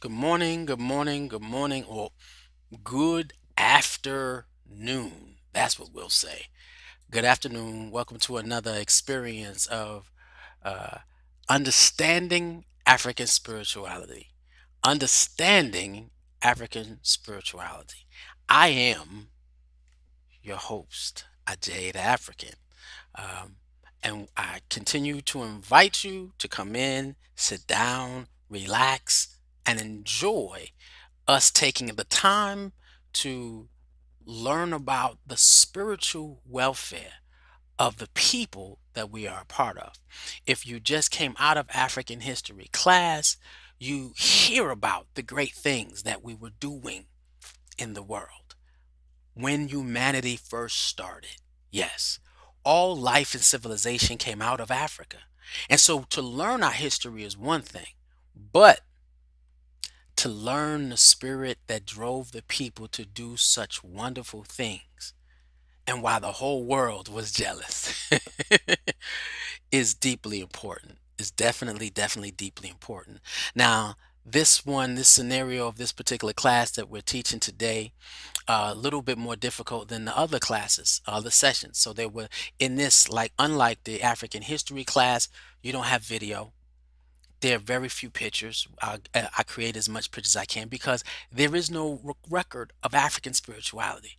Good morning, good morning, good morning, or good afternoon. That's what we'll say. Good afternoon. Welcome to another experience of uh, understanding African spirituality. Understanding African spirituality. I am your host, Ajay the African. Um, and I continue to invite you to come in, sit down, relax, and enjoy us taking the time to learn about the spiritual welfare of the people that we are a part of. If you just came out of African history class, you hear about the great things that we were doing in the world when humanity first started. Yes, all life and civilization came out of Africa. And so to learn our history is one thing, but to learn the spirit that drove the people to do such wonderful things and why the whole world was jealous is deeply important. Is definitely deeply important. Now, this scenario of this particular class that we're teaching today, a little bit more difficult than the other classes, other sessions. So they were in this, like, unlike the African history class, you don't have video. There are very few pictures. I create as much pictures as I can because there is no record of African spirituality.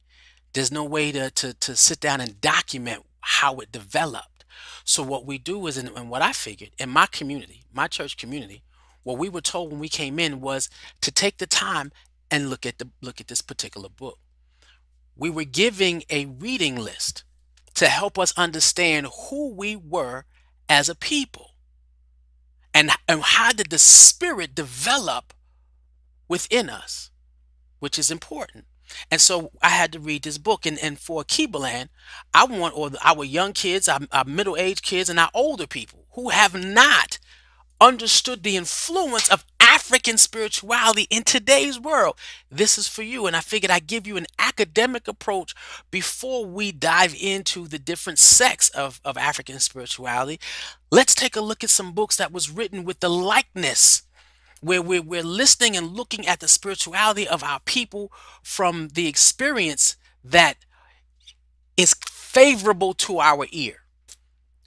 There's no way to sit down and document how it developed. So what we do is, and what I figured in my community, my church community, what we were told when we came in was to take the time and look at this particular book. We were giving a reading list to help us understand who we were as a people and how did the spirit develop within us, which is important. And so I had to read this book. And for Keebaland, I want our young kids, our middle-aged kids, and our older people who have not understood the influence of African spirituality in today's world. This is for you. And I figured I'd give you an academic approach before we dive into the different sects of African spirituality. Let's take a look at some books that was written with the likeness where we're listening and looking at the spirituality of our people from the experience that is favorable to our ear.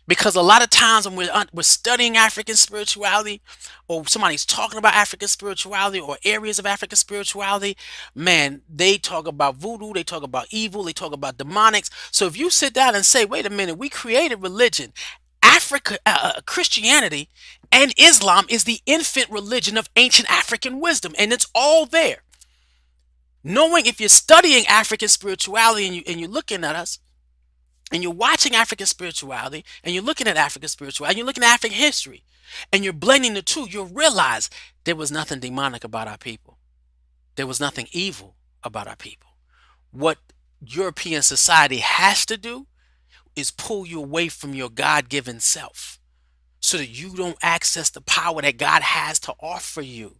Because a lot of times when we're studying African spirituality, or somebody's talking about African spirituality or areas of African spirituality, man, they talk about voodoo, they talk about evil, they talk about demonics. So if you sit down and say, wait a minute, we created religion, Christianity and Islam is the infant religion of ancient African wisdom, and it's all there. Knowing if you're studying African spirituality and you're looking at us, and you're watching African spirituality, and you're looking at African spirituality, and you're looking at African history, and you're blending the two, you'll realize there was nothing demonic about our people. There was nothing evil about our people. What European society has to do is pull you away from your God given self so that you don't access the power that God has to offer you.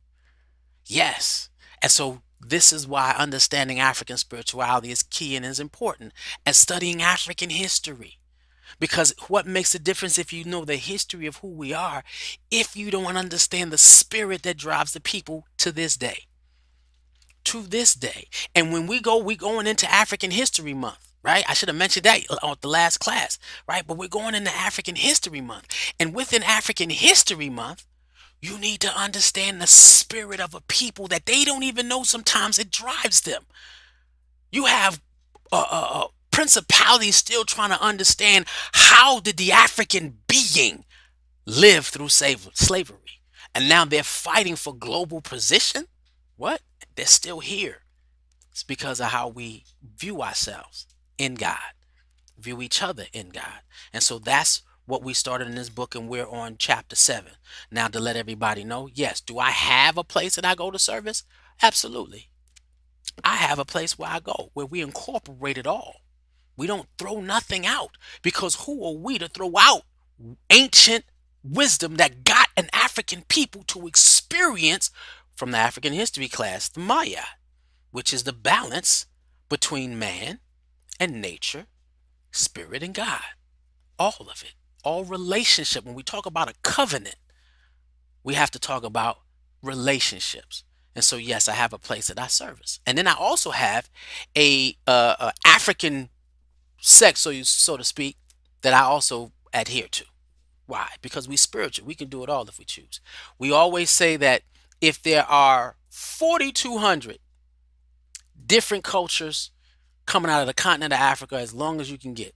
Yes. And so this is why understanding African spirituality is key and is important as studying African history. Because what makes a difference if you know the history of who we are, if you don't understand the spirit that drives the people to this day? To this day. And when we going into African History Month, right? I should have mentioned that on the last class, right? But we're going into African History Month. And within African History Month, you need to understand the spirit of a people that they don't even know sometimes it drives them. You have principalities still trying to understand how did the African being live through slavery. And now they're fighting for global position. What? They're still here. It's because of how we view ourselves in God, view each other in God. And so that's what we started in this book, and we're on chapter 7. Now, to let everybody know, yes, do I have a place that I go to service? Absolutely. I have a place where I go, where we incorporate it all. We don't throw nothing out because who are we to throw out ancient wisdom that got an African people to experience from the African history class, the Maya, which is the balance between man and nature, spirit and God. All of it. All relationship. When we talk about a covenant, we have to talk about relationships. And so, yes, I have a place that I service. And then I also have a African sect, so to speak, that I also adhere to. Why? Because we spiritual. We can do it all if we choose. We always say that if there are 4,200 different cultures coming out of the continent of Africa, as long as you can get,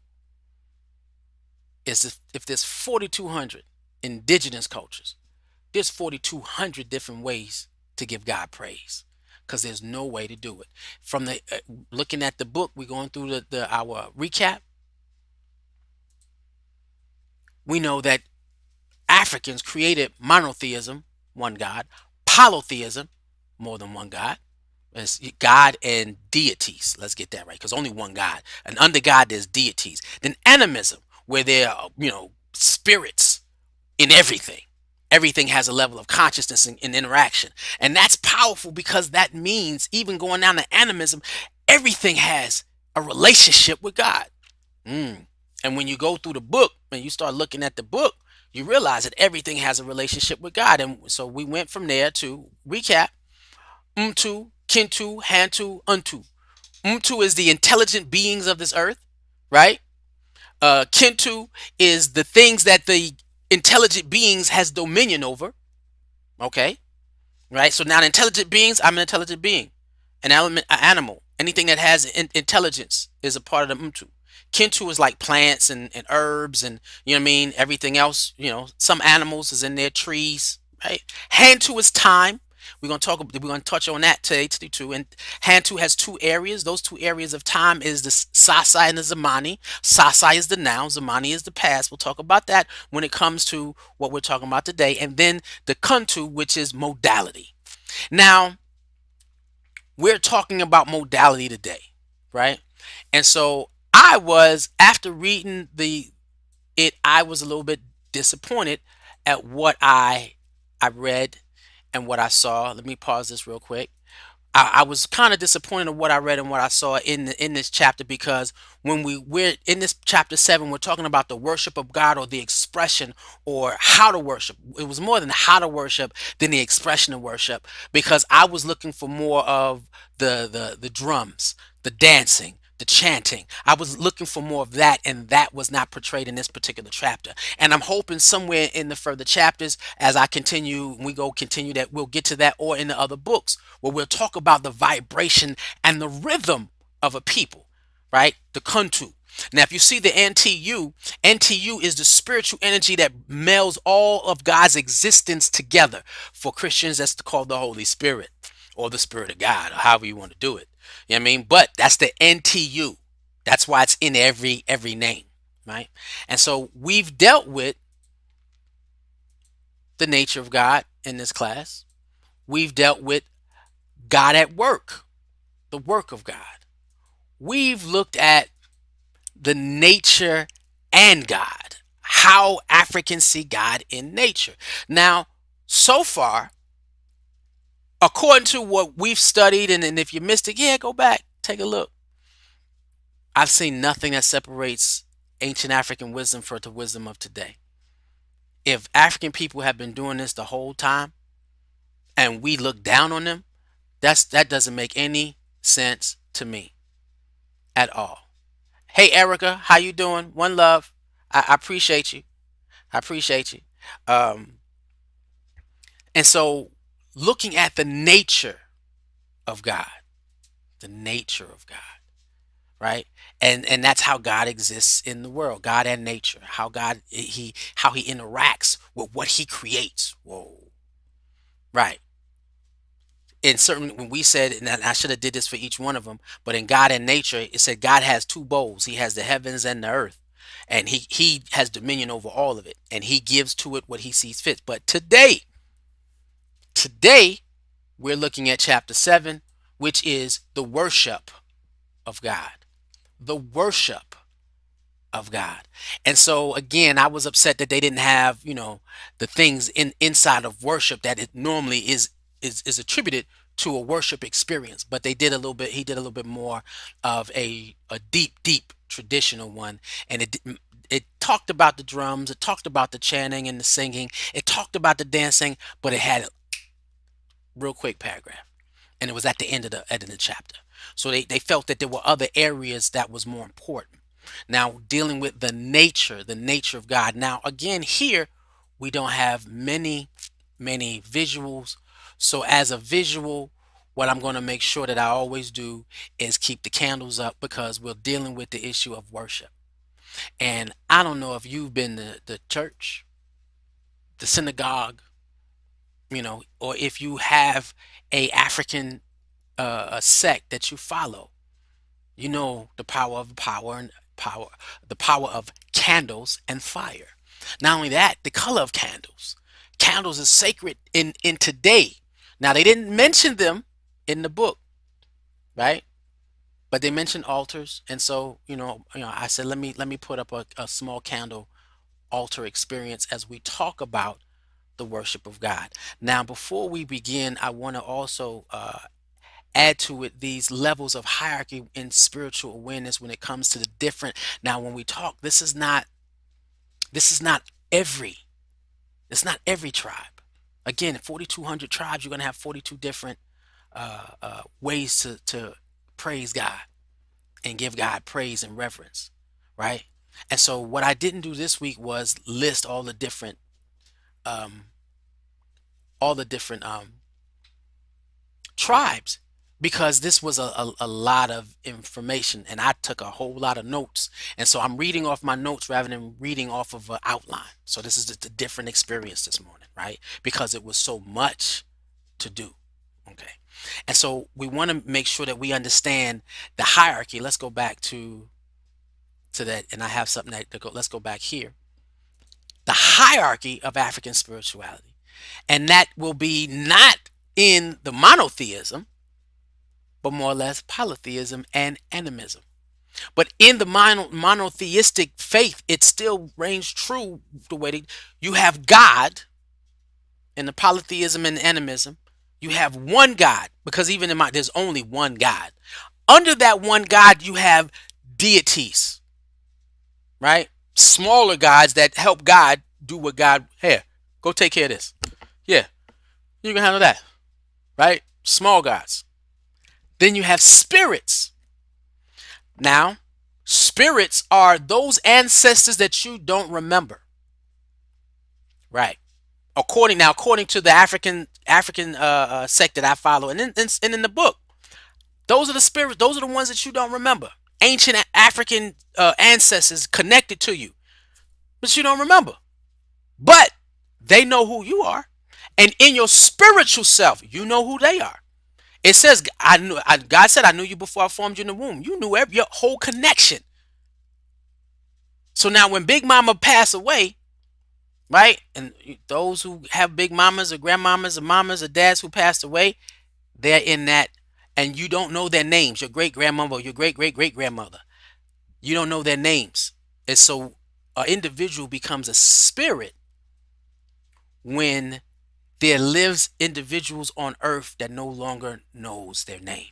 is if there's 4,200 indigenous cultures, there's 4,200 different ways to give God praise, because there's no way to do it. From the looking at the book, we're going through the our recap. We know that Africans created monotheism, one God, polytheism, more than one God. It's God and deities. Let's get that right, because only one God. And under God, there's deities. Then animism, where there are, spirits in everything. Everything has a level of consciousness and interaction. And that's powerful, because that means, even going down to animism, everything has a relationship with God. Mm. And when you go through the book and you start looking at the book, you realize that everything has a relationship with God. And so we went from there to recap: Umtu, Kintu, Hantu, Untu. Umtu is the intelligent beings of this earth, right? Kintu is the things that the intelligent beings has dominion over. Okay, right? So now, the intelligent beings, I'm an intelligent being, an element, an animal. Anything that has intelligence is a part of the Mtu. Kintu is like plants and herbs, and you know what I mean. Everything else, some animals is in there, trees, right? Hantu is time. We're gonna touch on that today too. And Hantu has two areas. Those two areas of time is the Sasai and the Zamani. Sasai is the now, Zamani is the past. We'll talk about that when it comes to what we're talking about today. And then the Kuntu, which is modality. Now, we're talking about modality today, right? And so I was, after reading I was a little bit disappointed at what I read and what I saw. Let me pause this real quick. I was kind of disappointed in what I read and what I saw in this chapter, because when we're in this chapter 7, we're talking about the worship of God, or the expression, or how to worship. It was more than how to worship than the expression of worship, because I was looking for more of the drums, the dancing, the chanting. I was looking for more of that, and that was not portrayed in this particular chapter. And I'm hoping somewhere in the further chapters, as I continue, continue, that we'll get to that, or in the other books, where we'll talk about the vibration and the rhythm of a people, right? The Kuntu. Now, if you see the NTU is the spiritual energy that melds all of God's existence together. For Christians, that's called the Holy Spirit, or the Spirit of God, or however you want to do it. You know what I mean? But that's the NTU. That's why it's in every name, right? And so we've dealt with the nature of God in this class. We've dealt with God at work, the work of God. We've looked at the nature and God, how Africans see God in nature. Now, so far, according to what we've studied, and if you missed it, yeah, go back, take a look. I've seen nothing that separates ancient African wisdom from the wisdom of today. If African people have been doing this the whole time and we look down on them, that doesn't make any sense to me at all. Hey Erica, how you doing? One love. I appreciate you. I appreciate you. Um, and so, looking at the nature of God, the nature of God, right? And that's how God exists in the world, God and nature, how he interacts with what he creates. Whoa. Right. In certain, when we said, and I should have did this for each one of them, but in God and nature, it said God has two bowls. He has the heavens and the earth, and he has dominion over all of it, and he gives to it what he sees fit. But today we're looking at chapter 7, which is the worship of God. The worship of God. And so again, I was upset that they didn't have, the things inside of worship that it normally is attributed to a worship experience. But he did a little bit more of a deep traditional one. And it talked about the drums, it talked about the chanting and the singing, it talked about the dancing, but it had real quick paragraph, and it was at the end of the chapter. So they felt that there were other areas that was more important. Now dealing with the nature of God. Now again here we don't have many visuals. So as a visual, what I'm going to make sure that I always do is keep the candles up because we're dealing with the issue of worship. And I don't know if you've been to the church, the synagogue, or if you have a African a sect that you follow. You know the the power of candles and fire. Not only that, the color of candles. Candles is sacred in today. Now they didn't mention them in the book, right? But they mentioned altars, and so I said let me put up a small candle altar experience as we talk about the worship of God. Now, before we begin, I want to also add to it these levels of hierarchy in spiritual awareness when it comes to the different. Now when we talk, this is not every it's not every tribe. Again, 4,200 tribes, you're going to have 42 different ways to praise God and give God praise and reverence, right? And so what I didn't do this week was list um all the different tribes, because this was a lot of information and I took a whole lot of notes, and so I'm reading off my notes rather than reading off of an outline. So this is just a different experience this morning, right? Because it was so much to do. Okay. And so we want to make sure that we understand the hierarchy. Let's go back to that, and I have something that to go. Let's go back here. The hierarchy of African spirituality, and that will be not in the monotheism, but more or less polytheism and animism. But in the monotheistic faith, it still reigns true the way that you have God in the polytheism and animism. You have one God, because even in my there's only one God. Under that one God, you have deities, right? Smaller gods that help God do what God, here, go take care of this. Yeah, you can handle that, right? Small gods. Then you have spirits. Now, spirits are those ancestors that you don't remember, right? According to the African sect that I follow, and in the book, those are the spirits. Those are the ones that you don't remember. Ancient African ancestors connected to you, but you don't remember. But they know who you are, and in your spiritual self, you know who they are. It says, God said, I knew you before I formed you in the womb. You knew your whole connection. So now when Big Mama passed away, right? And those who have big mamas or grandmamas or mamas or dads who passed away, they're in that, and you don't know their names. Your great grandmother, your great great great grandmother, you don't know their names. And so an individual becomes a spirit when there lives individuals on earth that no longer knows their name.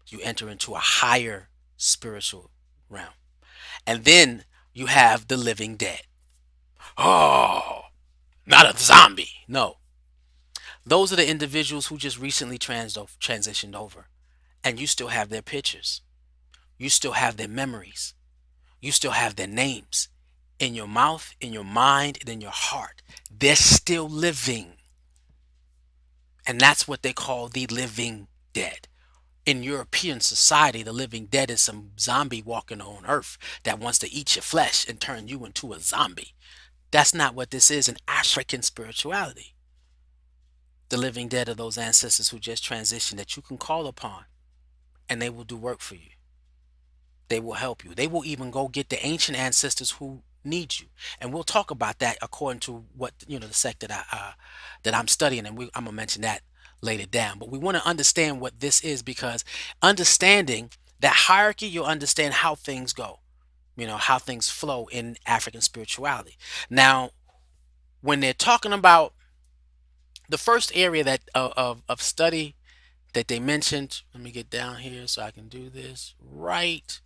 You enter into a higher spiritual realm. And then you have the living dead. Oh, not a zombie. No. Those are the individuals who just recently transitioned over. And you still have their pictures. You still have their memories. You still have their names in your mouth, in your mind, and in your heart. They're still living. And that's what they call the living dead. In European society, the living dead is some zombie walking on earth that wants to eat your flesh and turn you into a zombie. That's not what this is in African spirituality. The living dead are those ancestors who just transitioned that you can call upon, and they will do work for you. They will help you. They will even go get the ancient ancestors who need you, and we'll talk about that according to what the sect that I'm studying, and I'm gonna mention that later down. But we want to understand what this is, because understanding that hierarchy, you'll understand how things go. How things flow in African spirituality. Now, when they're talking about the first area that of study that they mentioned, let me get down here so I can do this right,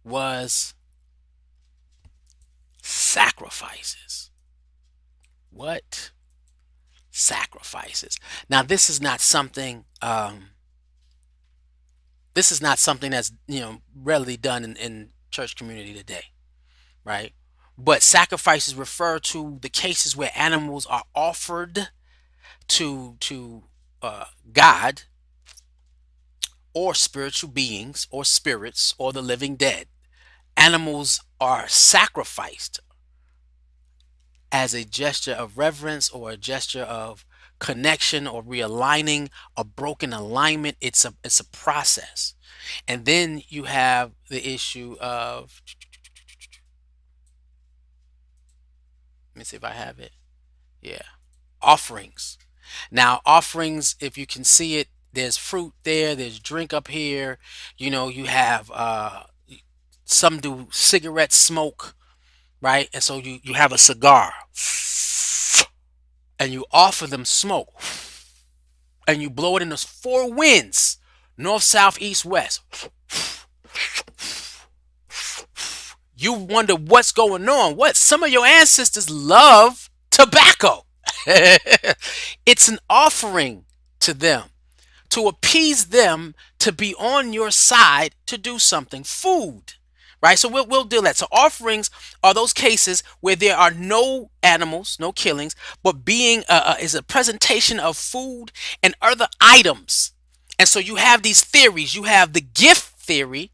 was sacrifices. What? sacrifices. Now, this is not something that's readily done in church community today, right? But sacrifices refer to the cases where animals are offered to God or spiritual beings or spirits or the living dead. Animals are sacrificed as a gesture of reverence or a gesture of connection or realigning a broken alignment. It's a process. And then you have the issue of, let me see if I have it. Yeah. Offerings. Now, offerings, if you can see it, there's fruit there, there's drink up here. You have some do cigarette smoke, right? And so you have a cigar and you offer them smoke and you blow it in those four winds, north, south, east, west. You wonder what's going on. What? Some of your ancestors love tobacco. It's an offering to them, to appease them, to be on your side, to do something. Food, right? So we'll deal that. So offerings are those cases where there are no animals, no killings, but being is a presentation of food and other items. And so you have these theories. You have the gift theory.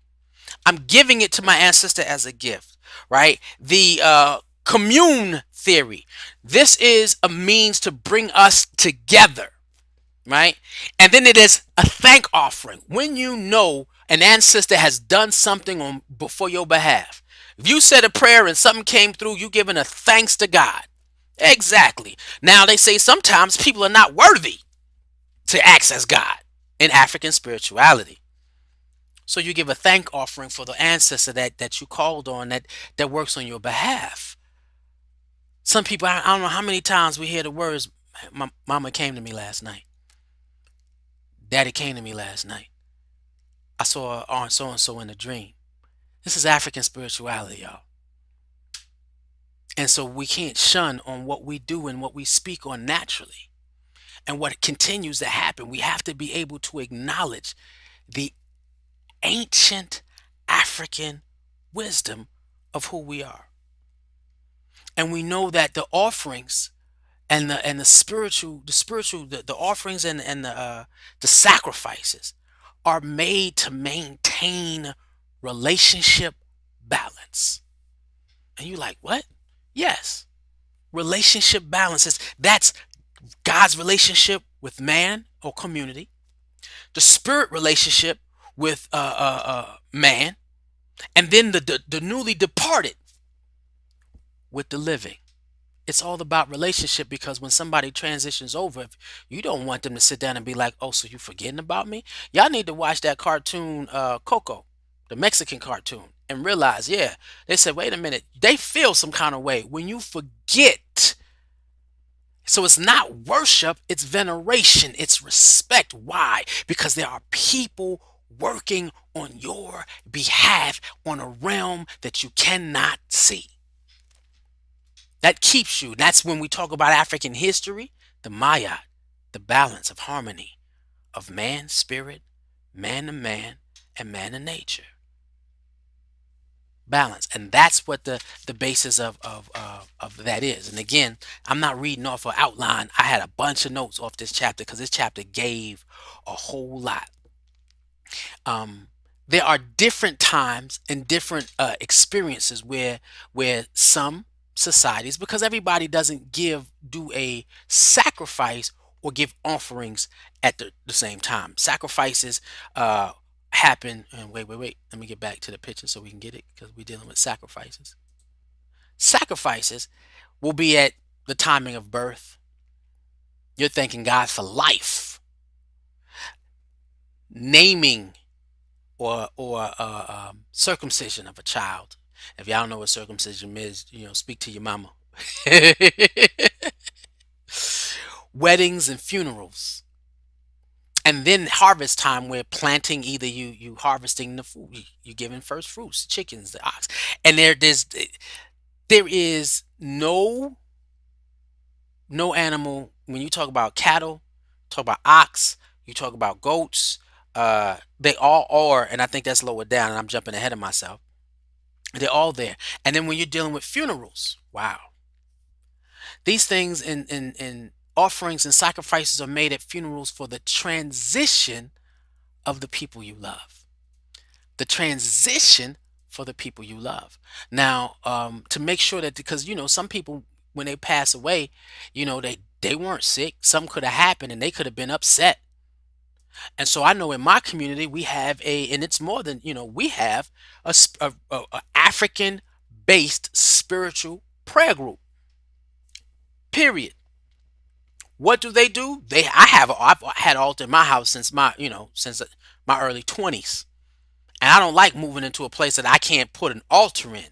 I'm giving it to my ancestor as a gift, right? The commune theory. This is a means to bring us together, right? And then it is a thank offering. When you know an ancestor has done something on before your behalf. If you said a prayer and something came through, you giving a thanks to God. Exactly. Now they say sometimes people are not worthy to access God in African spirituality. So you give a thank offering for the ancestor that you called on that works on your behalf. Some people, I don't know how many times we hear the words, Mama came to me last night. Daddy came to me last night. I saw Aunt so and so in a dream. This is African spirituality, y'all. And so we can't shun on what we do and what we speak on naturally. And what continues to happen, we have to be able to acknowledge the ancient African wisdom of who we are. And we know that the offerings and the offerings and the sacrifices are made to maintain relationship balance. And you like, what? Yes. Relationship balances. That's God's relationship with man or community, the spirit relationship with man, and then the newly departed with the living. It's all about relationship because when somebody transitions over, if you don't want them to sit down and be like, "Oh, so you forgetting about me?" Y'all need to watch that cartoon, Coco, the Mexican cartoon, and realize, yeah, they said, wait a minute, they feel some kind of way when you forget. So it's not worship, it's veneration, it's respect. Why? Because there are people working on your behalf on a realm that you cannot see. That keeps you. That's when we talk about African history, the Maya, the balance of harmony of man, spirit, man to man, and man to nature. Balance, and that's what the basis of that is. And again, I'm not reading off an outline. I had a bunch of notes off this chapter because this chapter gave a whole lot. um, there are different times and different experiences where some societies, because everybody doesn't do a sacrifice or give offerings at the same time. Sacrifices happen, and wait, let me get back to the picture so we can get it because we're dealing with sacrifices. Sacrifices will be at the timing of birth. You're thanking God for life, naming or circumcision of a child. If y'all know what circumcision is, speak to your mama. Weddings and funerals, and then harvest time, where planting, either you harvesting the food, you giving first fruits, chickens, the ox, and there is no animal when you talk about cattle, talk about ox, you talk about goats, they all are, and I think that's lower down, and I'm jumping ahead of myself. They're all there. And then when you're dealing with funerals, wow, these things and offerings and sacrifices are made at funerals for the transition of the people you love. The transition for the people you love. Now, to make sure that, because some people, when they pass away, they weren't sick. Something could have happened and they could have been upset. And so I know in my community we have and it's more than, we have a African based spiritual prayer group. Period. What do? I've had altar in my house since my early 20s. And I don't like moving into a place that I can't put an altar in.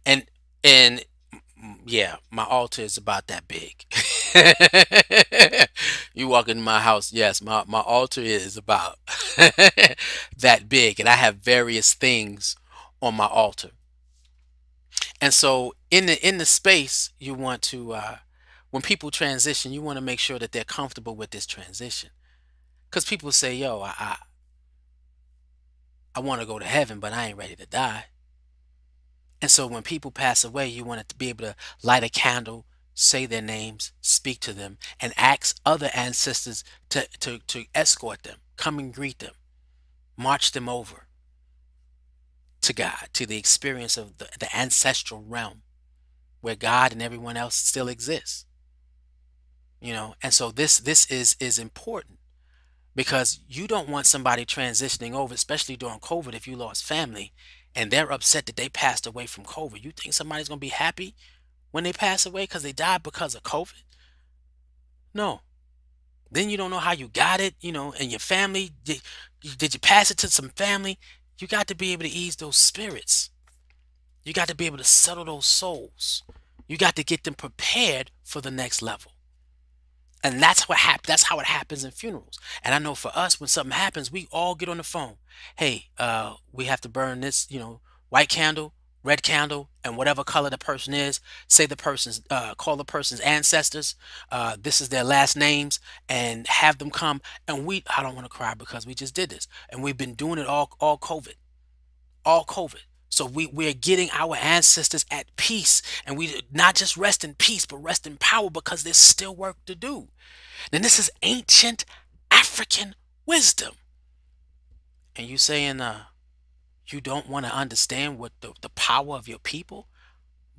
And and yeah, my altar is about that big. You walk in my house, yes, my altar is about that big, and I have various things on my altar. And so in the space, you want to when people transition, you want to make sure that they're comfortable with this transition. Because people say, "Yo, I want to go to heaven, but I ain't ready to die." And so when people pass away, you want to be able to light a candle, say their names, speak to them, and ask other ancestors to escort them, come and greet them, march them over to God, to the experience of the ancestral realm where God and everyone else still exists. And so this is important because you don't want somebody transitioning over, especially during COVID, if you lost family and they're upset that they passed away from COVID. You think somebody's going to be happy when they pass away because they died because of COVID? No. Then you don't know how you got it, and your family. Did you pass it to some family? You got to be able to ease those spirits. You got to be able to settle those souls. You got to get them prepared for the next level. And that's what happens. That's how it happens in funerals. And I know for us, when something happens, we all get on the phone. Hey, we have to burn this, white candle, red candle, and whatever color the person is. Say the person's, call the person's ancestors. This is their last names, and have them come. And I don't want to cry because we just did this, and we've been doing it all COVID, all COVID. So we're getting our ancestors at peace, and we not just rest in peace, but rest in power because there's still work to do. Then this is ancient African wisdom. And you saying you don't want to understand what the power of your people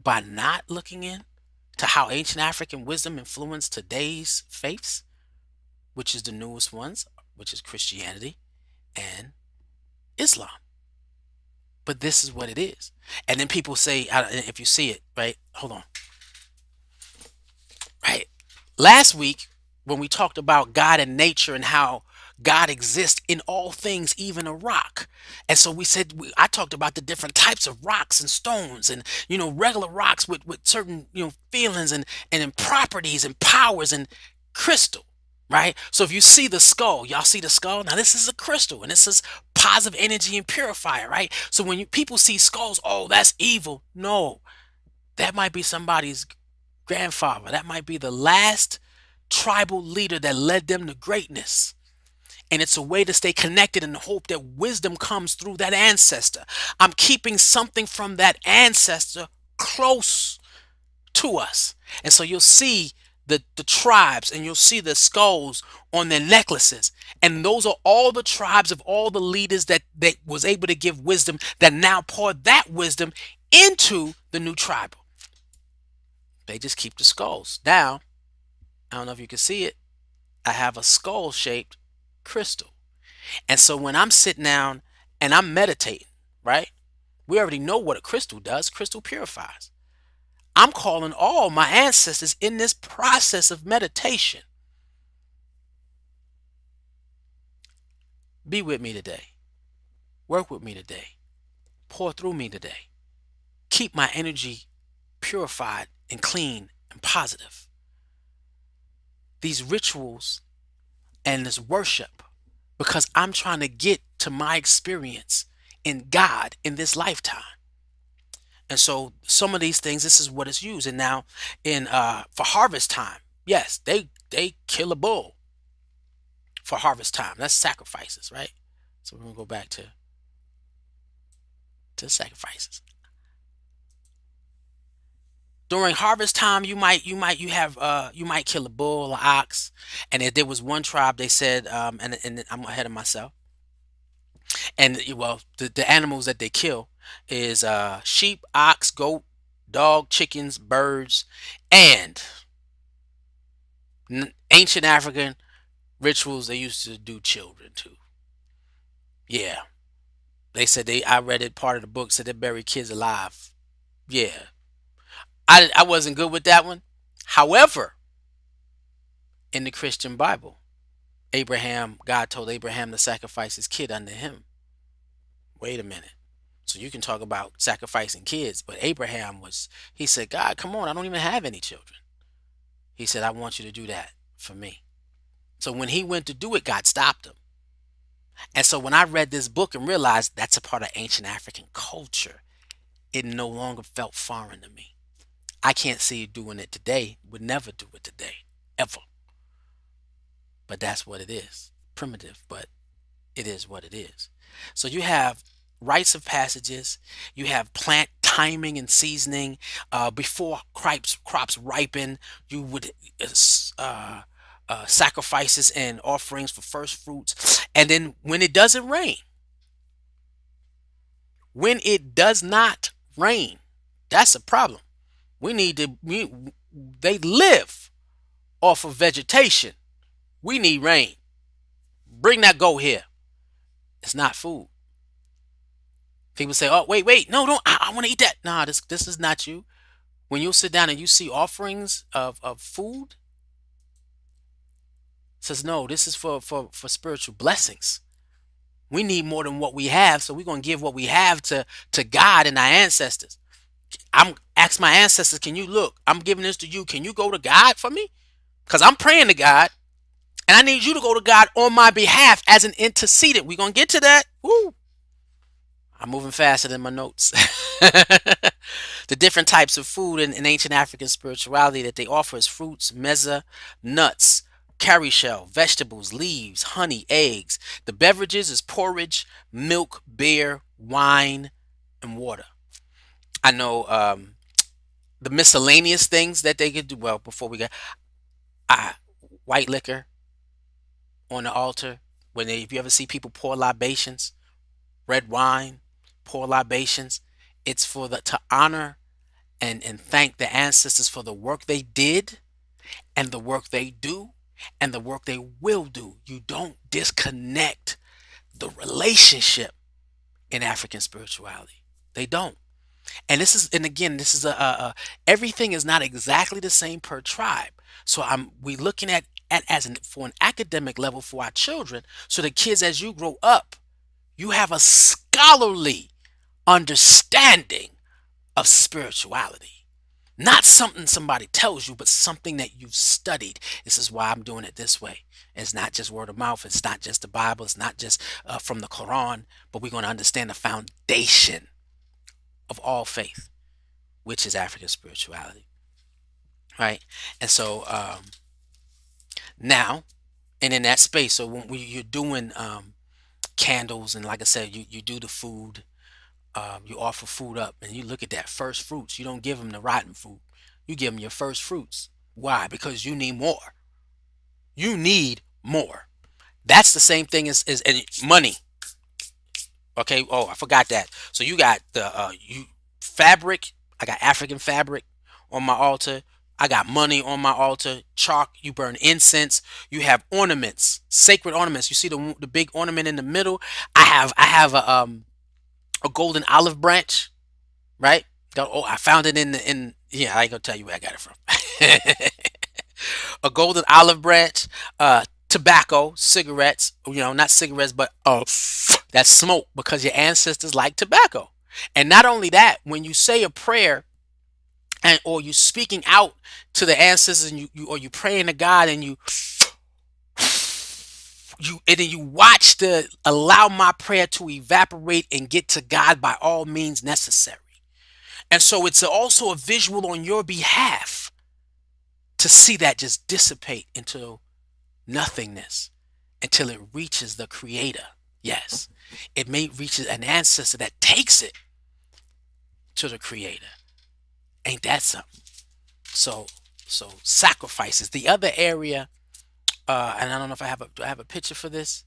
by not looking in to how ancient African wisdom influenced today's faiths, which is the newest ones, which is Christianity and Islam. But this is what it is. And then people say, if you see it, right? Hold on. Right. Last week, when we talked about God and nature and how God exists in all things, even a rock. And so I talked about the different types of rocks and stones and, regular rocks with certain, feelings and properties and powers and crystal. Right. So if you see the skull, y'all see the skull. Now this is a crystal and this is positive energy and purifier. Right. So when people see skulls, oh, that's evil. No, that might be somebody's grandfather. That might be the last tribal leader that led them to greatness. And it's a way to stay connected and hope that wisdom comes through that ancestor. I'm keeping something from that ancestor close to us. And so you'll see the tribes and you'll see the skulls on their necklaces. And those are all the tribes of all the leaders that was able to give wisdom that now poured that wisdom into the new tribal. They just keep the skulls. Now, I don't know if you can see it. I have a skull shaped crystal. And so when I'm sitting down and I'm meditating, right? We already know what a crystal does. Crystal purifies. I'm calling all my ancestors in this process of meditation. Be with me today. Work with me today. Pour through me today. Keep my energy purified and clean and positive. These rituals and this worship, because I'm trying to get to my experience in God in this lifetime. And so some of these things, this is what is used. And now in for harvest time, yes, they they kill a bull for harvest time. That's sacrifices, right? So we're gonna go back to sacrifices. During harvest time, you might kill a bull or ox. And if there was one tribe, they said, and I'm ahead of myself. And well, the animals that they kill is sheep, ox, goat, dog, chickens, birds, and ancient African rituals they used to do children too. Yeah, they said they. I read it. Part of the book said they bury kids alive. Yeah, I wasn't good with that one. However, in the Christian Bible, God told Abraham to sacrifice his kid unto him. Wait a minute. So you can talk about sacrificing kids, but Abraham was. He said, God, come on, I don't even have any children. He said, I want you to do that for me. So when he went to do it, God stopped him. And so when I read this book and realized that's a part of ancient African culture, it no longer felt foreign to me. I can't see you doing it today, would never do it today, ever. But that's what it is. Primitive, but it is what it is. So you have rites of passages, you have plant timing and seasoning. Before crops ripen, you would sacrifices and offerings for first fruits. And then when it does not rain, that's a problem. We need to, they live off of vegetation. We need rain. Bring that goat here. It's not food. People say, "Oh, wait, no, don't. I want to eat that." Nah, this is not you. When you sit down and you see offerings of food, it says no. This is for spiritual blessings. We need more than what we have, so we're gonna give what we have to God and our ancestors. I'm ask my ancestors, can you look? I'm giving this to you. Can you go to God for me? Because I'm praying to God, and I need you to go to God on my behalf as an intercedent. We're gonna get to that. Woo! I'm moving faster than my notes. The different types of food in ancient African spirituality that they offer is fruits, meza, nuts, cowrie shell, vegetables, leaves, honey, eggs. The beverages is porridge, milk, beer, wine, and water. I know the miscellaneous things that they could do. Well, before we get uh, white liquor on the altar. If you ever see people pour libations, red wine, pour libations, it's for the to honor and thank the ancestors for the work they did and the work they do and the work they will do. You don't disconnect the relationship in African spirituality. They don't. And again, this is everything is not exactly the same per tribe. So we looking at as for an academic level for our children, so the kids as you grow up, you have a scholarly understanding of spirituality. Not something somebody tells you, but something that you've studied. This is why I'm doing it this way. It's not just word of mouth. It's not just the Bible. It's not just from the Quran, but we're going to understand the foundation of all faith, which is African spirituality, right? And so now, and in that space, so when you're doing candles, and like I said, you do the food, you offer food up, and you look at that first fruits. You don't give them the rotten fruit. You give them your first fruits. Why? Because you need more. You need more. That's the same thing as and money. Okay. Oh, I forgot that. So you got the you fabric. I got African fabric on my altar. I got money on my altar. Chalk. You burn incense. You have ornaments, sacred ornaments. You see the big ornament in the middle. I have a golden olive branch, right? Oh, I found it in yeah. I ain't gonna tell you where I got it from. A golden olive branch, tobacco, cigarettes. Not cigarettes, but that smoke because your ancestors like tobacco. And not only that, when you say a prayer and or you speaking out to the ancestors and you praying to God and and then you watch the allow my prayer to evaporate and get to God by all means necessary. And so it's also a visual on your behalf to see that just dissipate into nothingness until it reaches the creator. Yes, it may reach an ancestor that takes it to the creator. Ain't that something? So, so sacrifices. The other area, and I don't know if I have do I have a picture for this?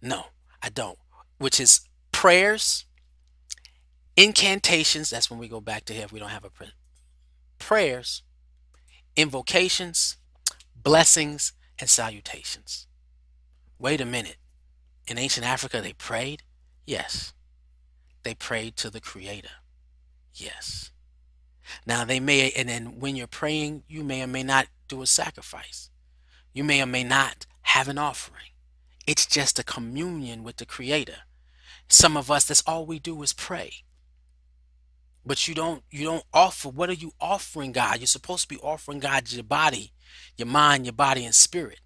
No, I don't. Which is prayers, incantations. That's when we go back to here if we don't have a prayers, invocations, blessings, and salutations. Wait a minute. In ancient Africa, they prayed? Yes. They prayed to the Creator. Yes. Now, they may, and then when you're praying, you may or may not do a sacrifice. You may or may not have an offering. It's just a communion with the Creator. Some of us, that's all we do is pray. But you don't offer. What are you offering God? You're supposed to be offering God your body, your mind, your body, and spirit.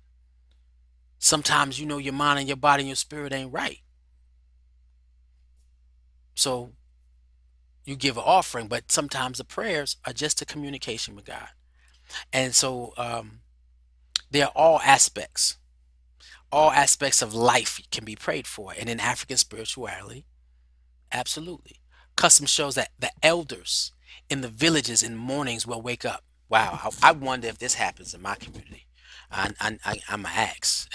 Sometimes you know your mind and your body and your spirit ain't right. So you give an offering, but sometimes the prayers are just a communication with God. And so there are all aspects of life can be prayed for. And in African spirituality, absolutely. Custom shows that the elders in the villages in mornings will wake up. Wow, I wonder if this happens in my community. I'm a axe.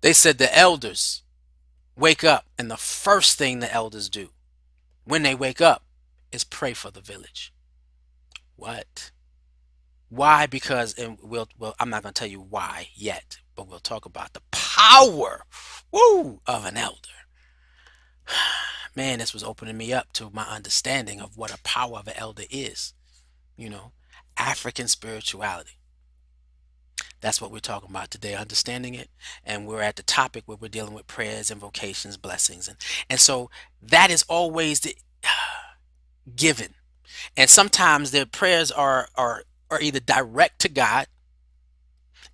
They said the elders wake up, and the first thing the elders do when they wake up is pray for the village. What? Why? Because, and well, I'm not going to tell you why yet, but we'll talk about the power, woo, of an elder. Man, this was opening me up to my understanding of what a power of an elder is. You know, African spirituality. That's what we're talking about today, understanding it. And we're at the topic where we're dealing with prayers, invocations, blessings. And so that is always the given. And sometimes their prayers are either direct to God.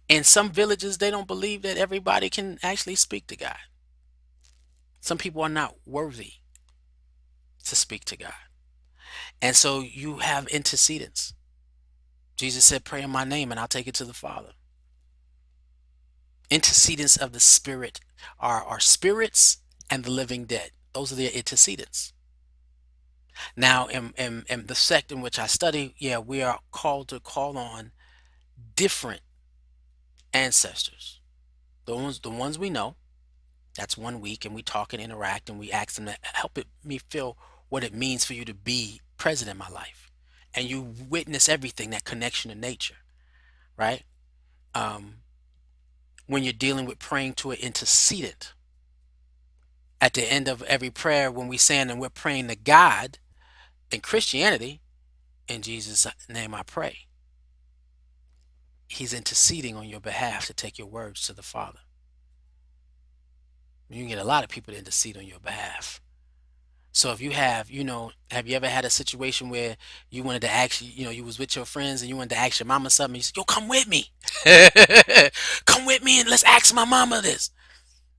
In some villages, they don't believe that everybody can actually speak to God. Some people are not worthy to speak to God. And so you have intercedents. Jesus said, pray in my name and I'll take it to the Father. Intercedents of the Spirit are spirits and the living dead. Those are the intercedents. Now, in the sect in which I study, yeah, we are called to call on different ancestors. The ones we know, that's 1 week, and we talk and interact, and we ask them to me feel what it means for you to be present in my life. And you witness everything, that connection to nature, right? When you're dealing with praying to an intercedent, at the end of every prayer, when we saying and we're praying to God in Christianity, in Jesus' name I pray, He's interceding on your behalf to take your words to the Father. You can get a lot of people to intercede on your behalf. So if you have, have you ever had a situation where you wanted to ask, you was with your friends and you wanted to ask your mama something? You said, yo, come with me. Come with me and let's ask my mama this.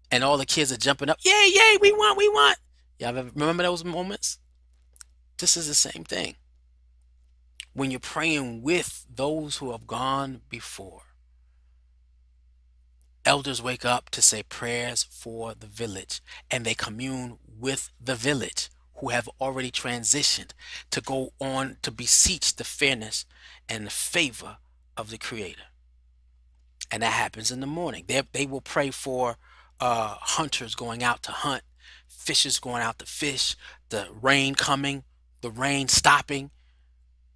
And all the kids are jumping up. Yay, yay, we want, we want. Y'all ever remember those moments? This is the same thing. When you're praying with those who have gone before, elders wake up to say prayers for the village, and they commune with the village who have already transitioned to go on to beseech the fairness and the favor of the Creator. And that happens in the morning. They will pray for hunters going out to hunt, fishers going out to fish, the rain coming, the rain stopping,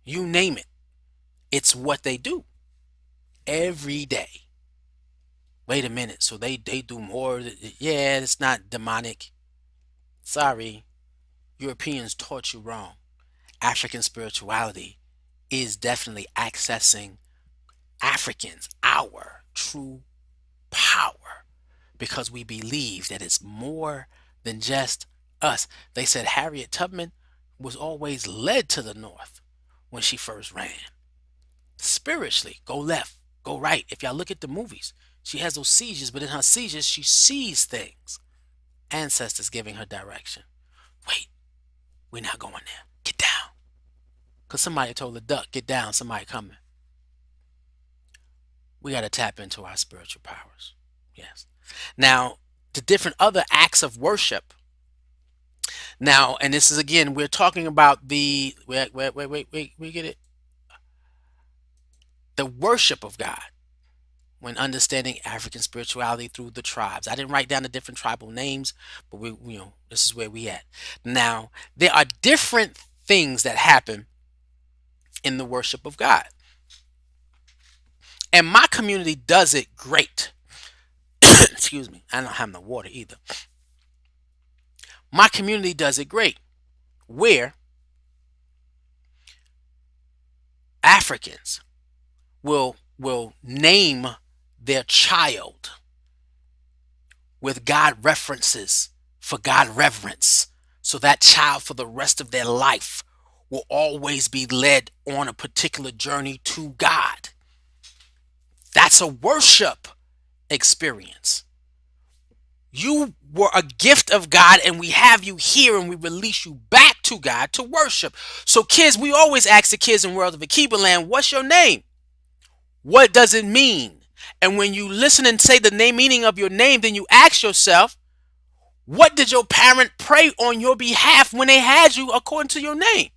you name it. It's what they do every day. Wait a minute. So they do more. Yeah, it's not demonic. Sorry. Europeans taught you wrong. African spirituality is definitely accessing Africans, our true power, because we believe that it's more than just us. They said Harriet Tubman was always led to the north when she first ran. Spiritually, go left, go right. If y'all look at the movies, she has those seizures, but in her seizures, she sees things. Ancestors giving her direction. Wait, we're not going there. Get down. because somebody told the duck, get down, somebody coming. We got to tap into our spiritual powers. Yes. Now, the different other acts of worship. Now, and this is again, we're talking about the we get it. The worship of God when understanding African spirituality through the tribes. I didn't write down the different tribal names, but this is where we at. Now, there are different things that happen in the worship of God. And my community does it great. Excuse me. I don't have no water either. My community does it great. Where Africans will name their child with God references for God reverence. So that child for the rest of their life will always be led on a particular journey to God. That's a worship experience. You were a gift of God, and we have you here, and we release you back to God to worship. So, kids, we always ask the kids in World of Akiba Land, what's your name? What does it mean? And when you listen and say the name meaning of your name, then you ask yourself, what did your parent pray on your behalf when they had you according to your name?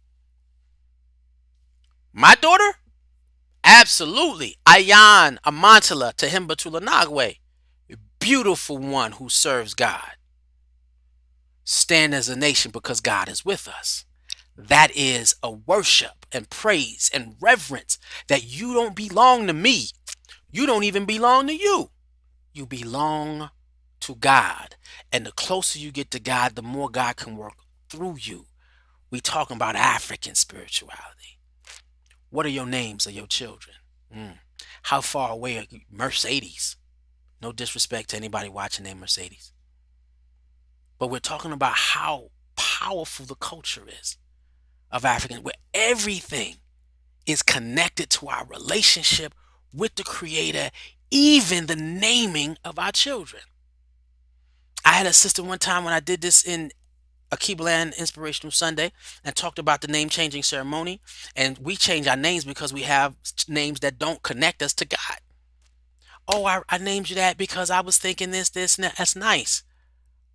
My daughter? Absolutely. Ayan Amantala Tahimbatula Nagwe. Beautiful one who serves God. Stand as a nation because God is with us. That is a worship and praise and reverence that you don't belong to me. You don't even belong to you. You belong to God. And the closer you get to God, the more God can work through you. We talking about African spirituality. What are your names of your children? How far away are you? Mercedes. No disrespect to anybody watching their Mercedes. But we're talking about how powerful the culture is of African, where everything is connected to our relationship with the Creator, even the naming of our children. I had a sister one time when I did this in Akiba Land Inspirational Sunday and talked about the name changing ceremony. And we change our names because we have names that don't connect us to God. Oh, I named you that because I was thinking this, and that. That's nice.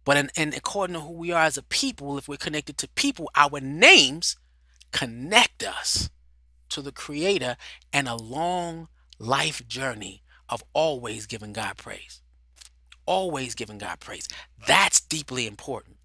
But in according to who we are as a people, if we're connected to people, our names connect us to the Creator and a long life journey of always giving God praise. Always giving God praise. That's deeply important.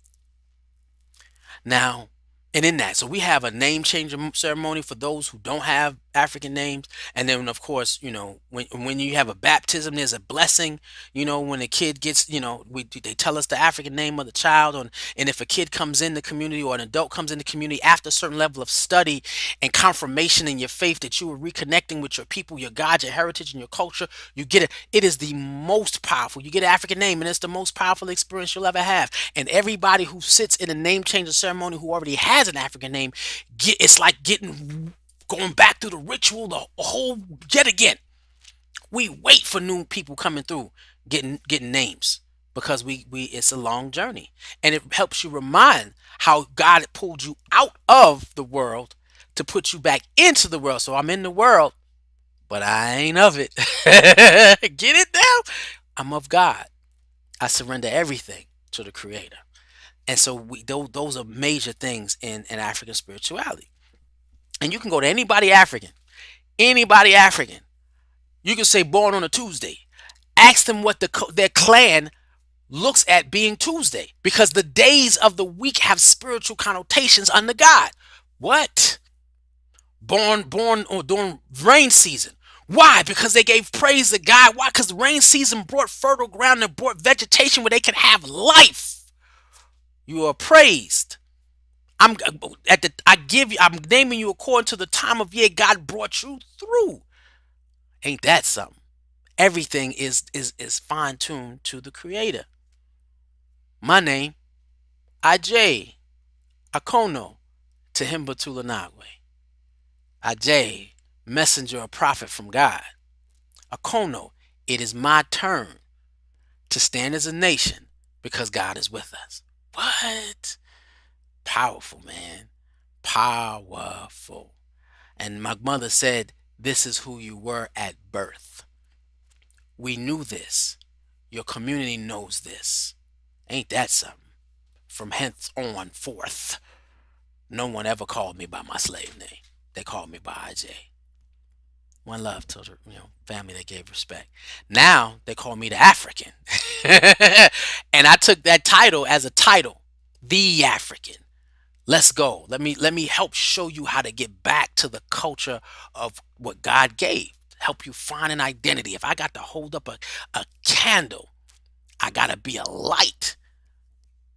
Now, and in that, so we have a name change ceremony for those who don't have African names. And then, of course, when you have a baptism, there's a blessing. When a kid gets, they tell us the African name of the child. And if a kid comes in the community or an adult comes in the community after a certain level of study and confirmation in your faith that you are reconnecting with your people, your God, your heritage, and your culture, you get it. It is the most powerful. You get an African name, and it's the most powerful experience you'll ever have. And everybody who sits in a name changer ceremony who already has an African name, it's like going back through the ritual, the whole yet again. We wait for new people coming through, getting names because we it's a long journey, and it helps you remind how God pulled you out of the world to put you back into the world. So I'm in the world, but I ain't of it. Get it now? I'm of God. I surrender everything to the Creator. And so those are major things in African spirituality. And you can go to anybody African. Anybody African. You can say born on a Tuesday. Ask them what their clan looks at being Tuesday. Because the days of the week have spiritual connotations under God. What? Born or during rain season. Why? Because they gave praise to God. Why? Because the rain season brought fertile ground and brought vegetation where they can have life. You are praised. I'm naming you according to the time of year God brought you through. Ain't that something? Everything is fine tuned to the Creator. My name, Aj Akono Tahimba Tulanagwe. Aj, messenger or prophet from God. Akono, it is my turn to stand as a nation because God is with us. What? Powerful, man. Powerful. And my mother said, "This is who you were at birth. We knew this. Your community knows this. Ain't that something? From hence on forth, no one ever called me by my slave name. They called me by IJ. One love to the family that gave respect. Now they call me the African, and I took that title as a title, the African. Let's go. Let me help show you how to get back to the culture of what God gave. Help you find an identity. If I got to hold up a candle, I gotta be a light.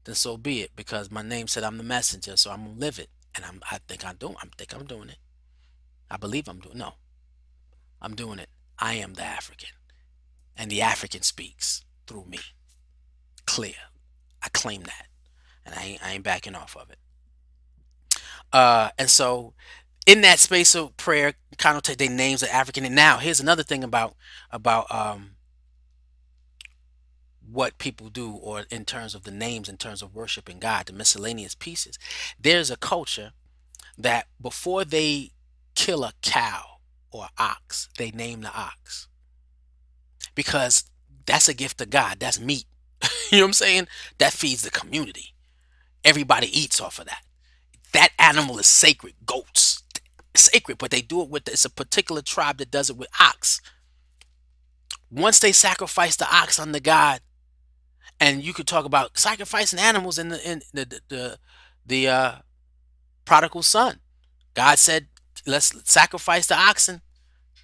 Then so be it, because my name said I'm the messenger, so I'm gonna live it. And I think I'm doing it. I believe I'm doing no. I'm doing it. I am the African. And the African speaks through me. Clear. I claim that. And I ain't backing off of it. And so in that space of prayer, kind of take their names of African. And now here's another thing about what people do, or in terms of the names, in terms of worshiping God, the miscellaneous pieces. There's a culture that before they kill a cow or ox, they name the ox, because that's a gift of God. That's meat. You know what I'm saying? That feeds the community. Everybody eats off of that. That animal is sacred. Goats, sacred, but they do it with, it's a particular tribe that does it with ox. Once they sacrifice the ox unto God, and you could talk about sacrificing animals in the prodigal son. God said, "Let's sacrifice the oxen,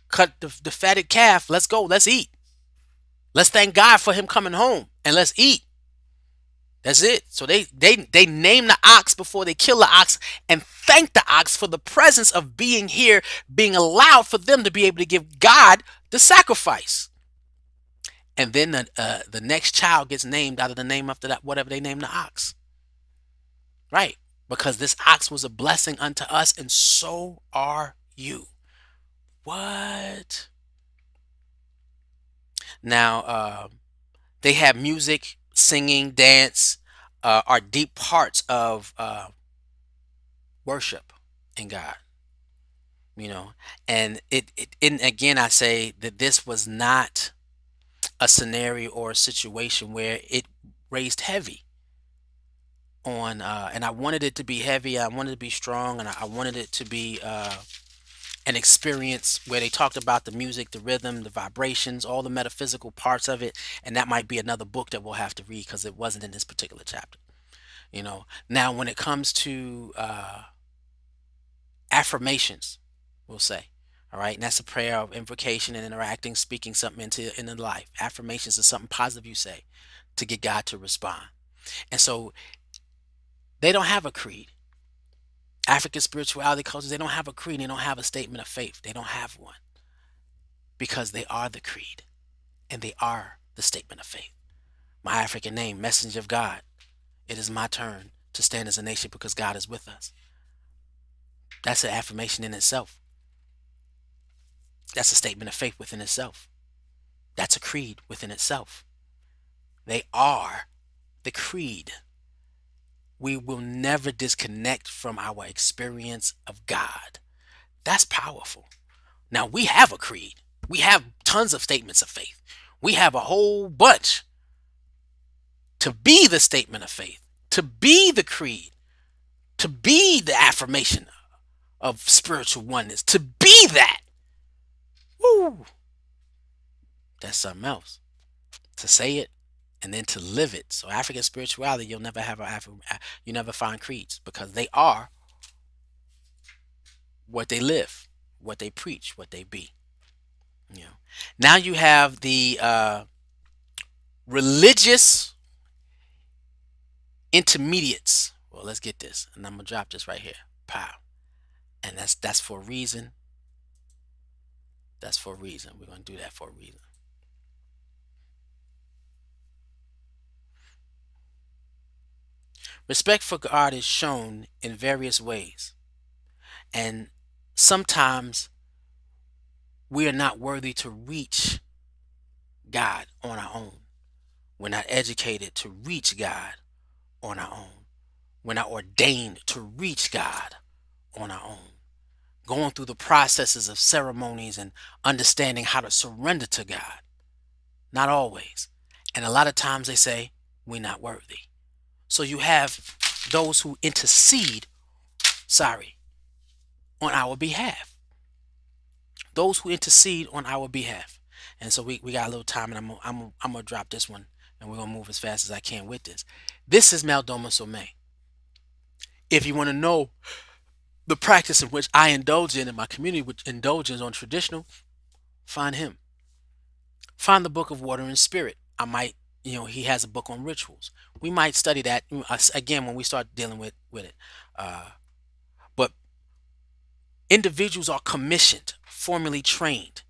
cut the fatted calf. Let's go. Let's eat. Let's thank God for him coming home, and let's eat." That's it. So they name the ox before they kill the ox, and thank the ox for the presence of being here, being allowed for them to be able to give God the sacrifice. And then the next child gets named out of the name after that, whatever they name the ox. Right. Because this ox was a blessing unto us, and so are you. What? Now, they have music, singing, dance, are deep parts of worship in God. You know, and and again, I say that this was not a scenario or a situation where it raised heavy on, and I wanted it to be heavy. I wanted it to be strong, and I wanted it to be an experience where they talked about the music, the rhythm, the vibrations, all the metaphysical parts of it. And that might be another book that we'll have to read, because it wasn't in this particular chapter. Now when it comes to affirmations, we'll say, all right, and that's a prayer of invocation and interacting, speaking something into life. Affirmations is something positive you say to get God to respond. And so they don't have a creed. African spirituality cultures, they don't have a creed. They don't have a statement of faith. They don't have one, because they are the creed, and they are the statement of faith. My African name, messenger of God. It is my turn to stand as a nation because God is with us. That's an affirmation in itself. That's a statement of faith within itself. That's a creed within itself. They are the creed. We will never disconnect from our experience of God. That's powerful. Now, we have a creed. We have tons of statements of faith. We have a whole bunch to be the statement of faith, to be the creed, to be the affirmation of spiritual oneness, to be that. Woo! That's something else. To say it and then to live it. So African spirituality, you'll never have you never find creeds, because they are what they live, what they preach, what they be. You know. Now you have the religious intermediates. Well, let's get this, and I'm gonna drop this right here. Pow. And that's for a reason. That's for a reason. We're gonna do that for a reason. Respect for God is shown in various ways, and sometimes we are not worthy to reach God on our own. We're not educated to reach God on our own. We're not ordained to reach God on our own. going through the processes of ceremonies and understanding how to surrender to God. Not always. And a lot of times they say, we're not worthy. So you have those who intercede, sorry, on our behalf. Those who intercede on our behalf. And so we got a little time, and I'm gonna drop this one, and we're gonna move as fast as I can with this. This is Maldoma Somé. If you want to know the practice in which I indulge in my community, which indulges on traditional, find him. Find the book of Water and Spirit. I might, he has a book on rituals. We might study that again when we start dealing with it. But individuals are commissioned, formally trained,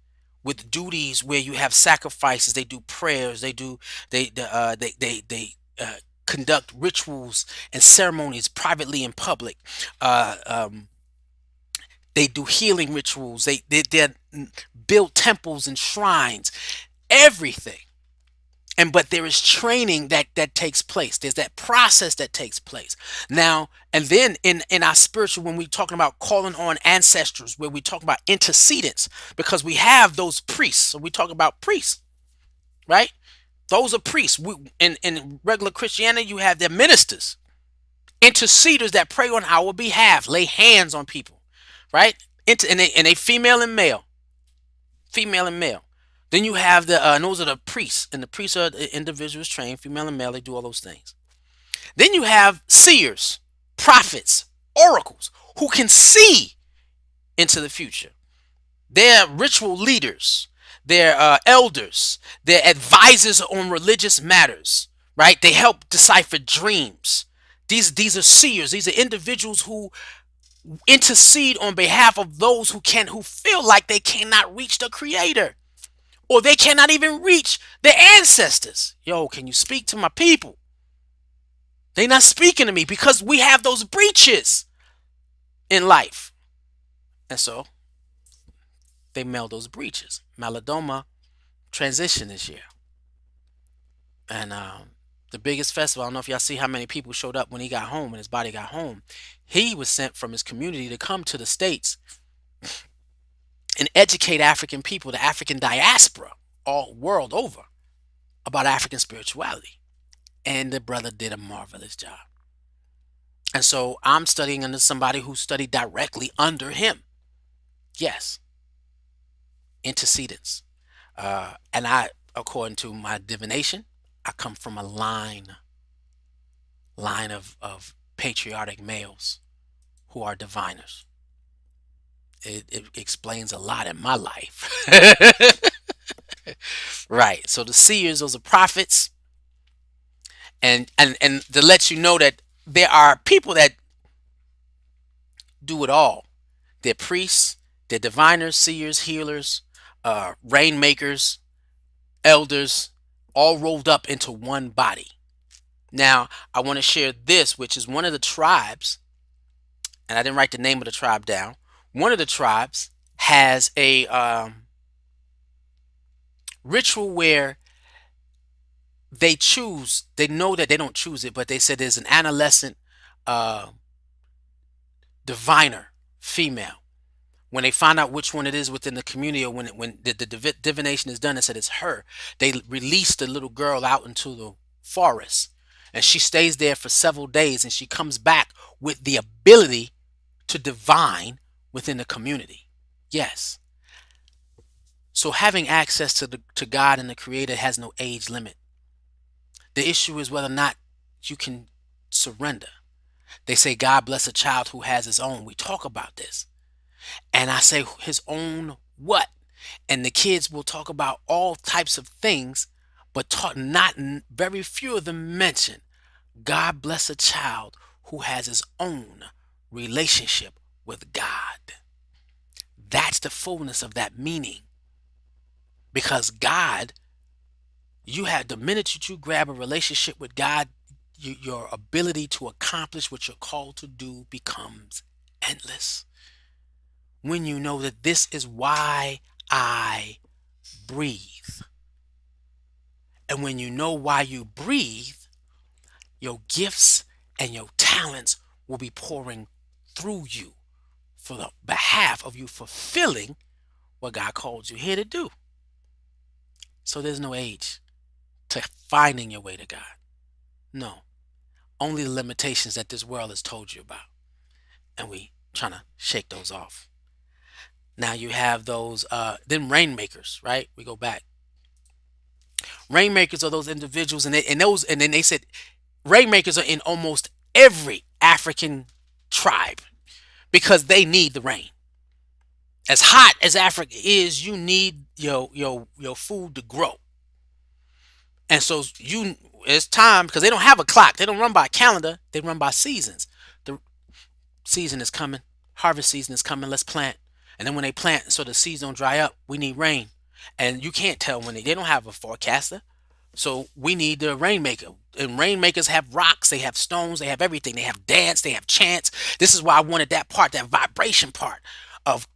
with duties where you have sacrifices. They do prayers. They conduct rituals and ceremonies privately in public. Uh, um, they do healing rituals. They build temples and shrines. Everything. And but there is training that takes place. There's that process that takes place now. And then in our spiritual, when we talking about calling on ancestors, where we talk about intercedents, because we have those priests. So we talk about priests, right? Those are priests. In regular Christianity, you have their ministers, interceders that pray on our behalf, lay hands on people, right? And they female and male, female and male. Then you have and those are the priests, and the priests are the individuals trained, female and male. They do all those things. Then you have seers, prophets, oracles, who can see into the future. They're ritual leaders. They're elders. They're advisors on religious matters. Right? They help decipher dreams. These are seers. These are individuals who intercede on behalf of those who feel like they cannot reach the Creator, or they cannot even reach their ancestors. Yo, can you speak to my people? They not speaking to me because we have those breaches in life. And so they meld those breaches. Maladoma transition this year. And the biggest festival, I don't know if y'all see how many people showed up when he got home, when his body got home. He was sent from his community to come to the States and educate African people, the African diaspora, all world over, about African spirituality. And the brother did a marvelous job. And so I'm studying under somebody who studied directly under him. Yes, antecedents. And I, according to my divination, I come from a line of patriotic males who are diviners. It explains a lot in my life. Right. So the seers, those are prophets, and to let you know that there are people that do it all. They're priests, they're diviners, seers, healers, rainmakers, elders, all rolled up into one body. Now, I want to share this, which is one of the tribes, and I didn't write the name of the tribe down. One of the tribes has a ritual where they know that they don't choose it, but they said there's an adolescent uh, diviner, female. When they find out which one it is within the community, or when the divination is done and said it's her, they release the little girl out into the forest, and she stays there for several days, and she comes back with the ability to divine within the community. Yes. So having access to God and the Creator has no age limit. The issue is whether or not you can surrender. They say God bless a child who has his own. We talk about this. And I say, his own what? And the kids will talk about all types of things, but not very few of them mention God bless a child who has his own relationship with God. That's the fullness of that meaning. Because God, you have, the minute that you grab a relationship with God, your ability to accomplish what you're called to do becomes endless. When you know that this is why I breathe. And when you know why you breathe, your gifts and your talents will be pouring through you, for the behalf of you fulfilling what God called you here to do. So there's no age to finding your way to God. No, only the limitations that this world has told you about. And we trying to shake those off. Now you have those then rainmakers, right? We go back. Rainmakers are those individuals, and then they said rainmakers are in almost every African tribe because they need the rain. As hot as Africa is, you need your food to grow. And so it's time because they don't have a clock. They don't run by a calendar. They run by seasons. The season is coming. Harvest season is coming. Let's plant. And then when they plant, so the seeds don't dry up, we need rain. And you can't tell when they don't have a forecaster. So we need the rainmaker. And rainmakers have rocks, they have stones, they have everything. They have dance, they have chants. This is why I wanted that part, that vibration part of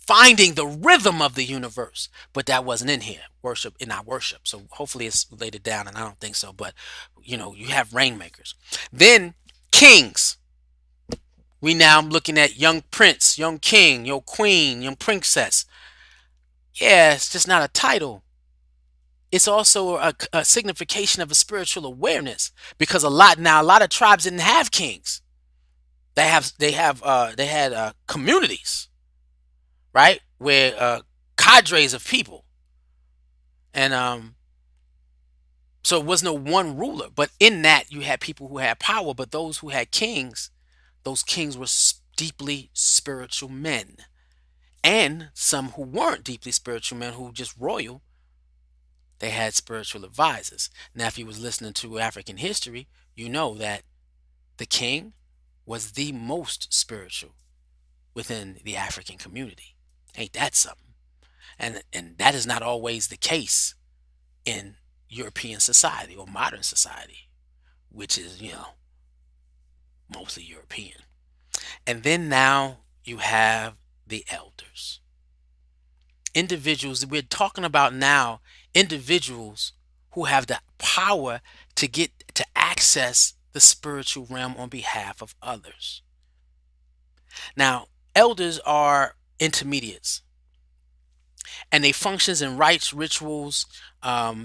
finding the rhythm of the universe. But that wasn't in here. Worship in our worship. So hopefully it's laid it down, and I don't think so. But you have rainmakers. Then kings. We now looking at young prince, young king, young queen, young princess. Yeah, it's just not a title. It's also a signification of a spiritual awareness because a lot of tribes didn't have kings. They had communities, right, where cadres of people, and so it was no one ruler. But in that you had people who had power, but those who had kings, those kings were deeply spiritual men, and some who weren't deeply spiritual men, who just royal. They had spiritual advisors. Now, if you was listening to African history, you know that the king was the most spiritual within the African community. Ain't that something? And that is not always the case in European society or modern society, which is, mostly European. And then now you have the elders. Individuals, we're talking about now individuals who have the power to get to access the spiritual realm on behalf of others. Now, elders are intermediates, and they functions in rites, rituals,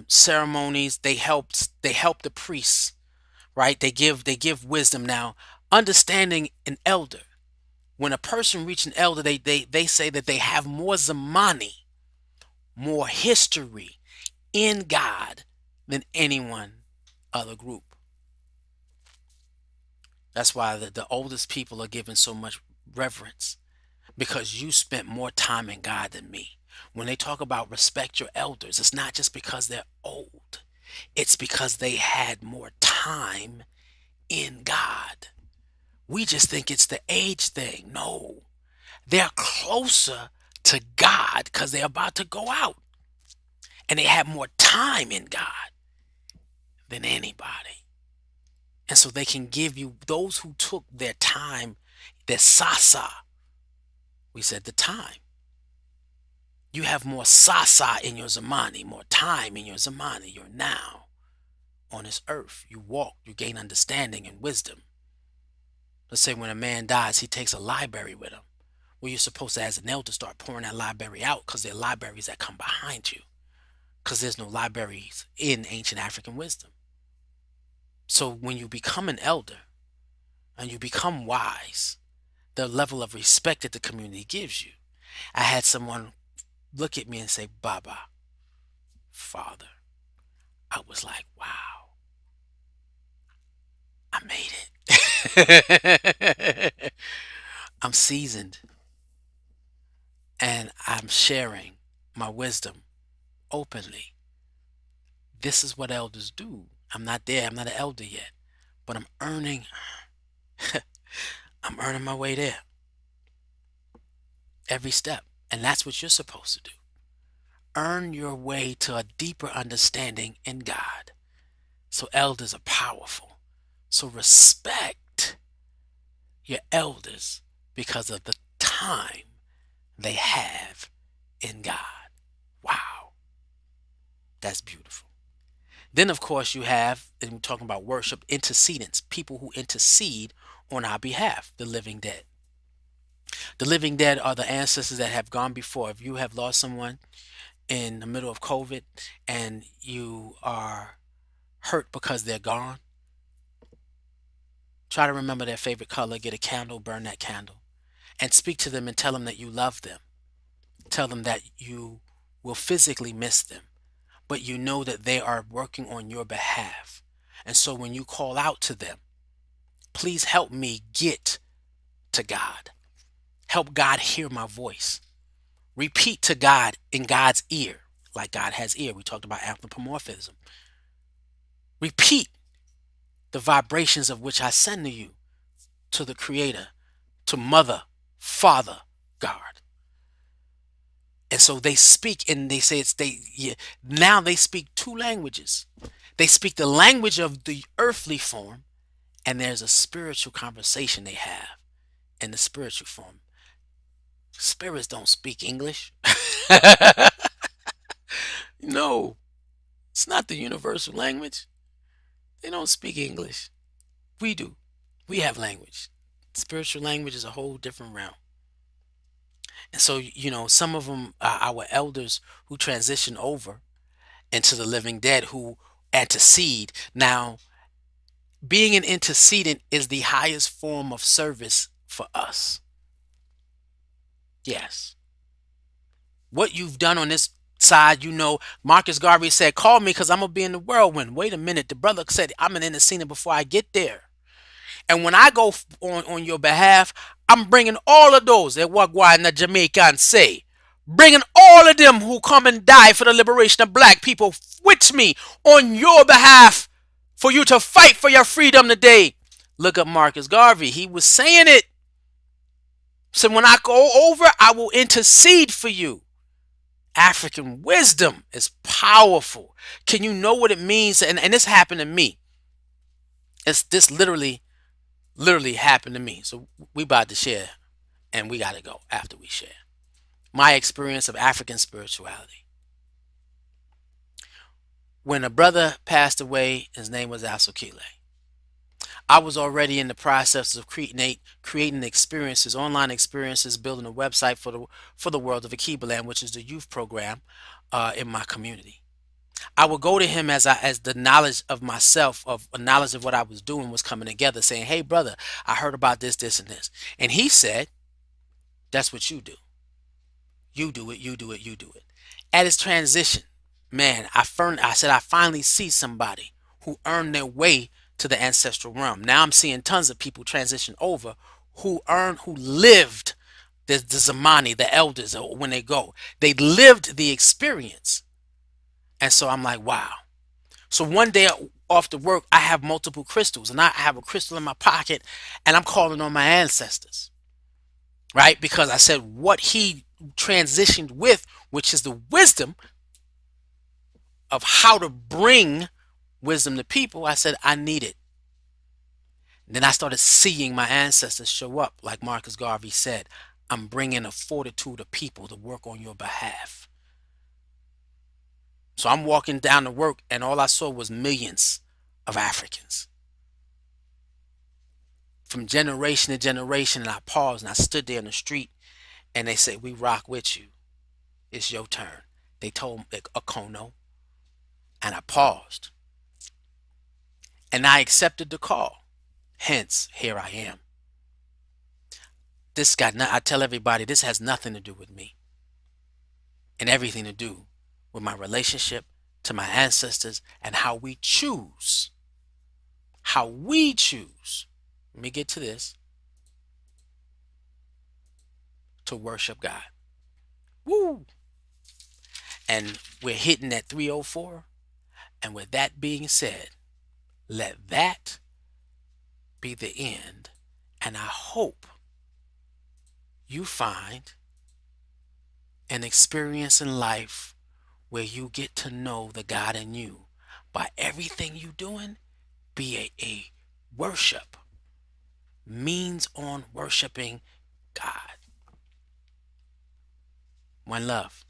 ceremonies. They help the priests, right? They give wisdom. Now, understanding an elder, when a person reaches an elder, they say that they have more zamani, more history in God than anyone other group. That's why the oldest people are given so much reverence, because you spent more time in God than me. When they talk about respect your elders, it's not just because they're old, it's because they had more time in God. We just think it's the age thing. No, they're closer to God because they're about to go out, and they have more time in God than anybody. And so they can give you, those who took their time, their sasa, we said the time. You have more sasa in your zamani, more time in your zamani, your now on this earth. You walk, you gain understanding and wisdom. Let's say when a man dies, he takes a library with him. Well, you're supposed to, as an elder, start pouring that library out, because there are libraries that come behind you, because there's no libraries in ancient African wisdom. So when you become an elder and you become wise, the level of respect that the community gives you. I had someone look at me and say, Baba, Father. I was like, wow, I made it. I'm seasoned, and I'm sharing my wisdom openly. This is what elders do. I'm not there. I'm not an elder yet, but I'm earning. I'm earning my way there every step. And that's what you're supposed to do. Earn your way to a deeper understanding in God. So elders are powerful. So respect your elders because of the time they have in God. Wow. That's beautiful. Then, of course, you have, and we're talking about worship, intercedents, people who intercede on our behalf, the living dead. The living dead are the ancestors that have gone before. If you have lost someone in the middle of COVID and you are hurt because they're gone, try to remember their favorite color, get a candle, burn that candle, and speak to them and tell them that you love them. Tell them that you will physically miss them, but you know that they are working on your behalf. And so when you call out to them, please help me get to God. Help God hear my voice. Repeat to God in God's ear, like God has ear. We talked about anthropomorphism. Repeat the vibrations of which I send to you, to the Creator, to Mother, Father, God. And so they speak, and they say it's they. Yeah, now they speak two languages. They speak the language of the earthly form, and there's a spiritual conversation they have in the spiritual form. Spirits don't speak English. No, it's not the universal language. They don't speak English. We do. We have language. Spiritual language is a whole different realm. And so, some of them are our elders who transition over into the living dead who antecede. Now, being an antecedent is the highest form of service for us. Yes. What you've done on this side, Marcus Garvey said, call me because I'm going to be in the whirlwind. Wait a minute. The brother said, I'm an intercedent before I get there. And when I go on your behalf, I'm bringing all of those that Wagwa and the Jamaican say. Bringing all of them who come and die for the liberation of black people with me on your behalf for you to fight for your freedom today. Look at Marcus Garvey. He was saying it. So when I go over, I will intercede for you. African wisdom is powerful. Can you know what it means? And this happened to me. This literally happened to me. So we about to share, and we got to go after we share my experience of African spirituality. When a brother passed away, his name was Asokile. I was already in the process of creating experiences, online experiences, building a website for the world of Akibaland, which is the youth program in my community. I would go to him as the knowledge of myself, of a knowledge of what I was doing was coming together, saying, "Hey, brother, I heard about this, this, and this," and he said, "That's what you do. You do it. You do it. You do it." At his transition, man, I said, I finally see somebody who earned their way to the ancestral realm. Now I'm seeing tons of people transition over who lived the Zamani, the elders, when they lived the experience. And so I'm like, wow. So one day off to work, I have multiple crystals, and I have a crystal in my pocket, and I'm calling on my ancestors, right? Because I said what he transitioned with, which is the wisdom of how to bring wisdom to people, I said, I need it. And then I started seeing my ancestors show up, like Marcus Garvey said, I'm bringing a fortitude of people to work on your behalf. So I'm walking down to work, and all I saw was millions of Africans. From generation to generation, and I paused and I stood there in the street, and they said, we rock with you. It's your turn. They told me Akono, and I paused. And I accepted the call. Hence, here I am. I tell everybody, this has nothing to do with me, and everything to do with my relationship to my ancestors and how we choose. Let me get to this. To worship God. Woo! And we're hitting that 304. And with that being said, let that be the end. And I hope you find an experience in life where you get to know the God in you. By everything you doing, be a worship. Means on worshiping God. One love.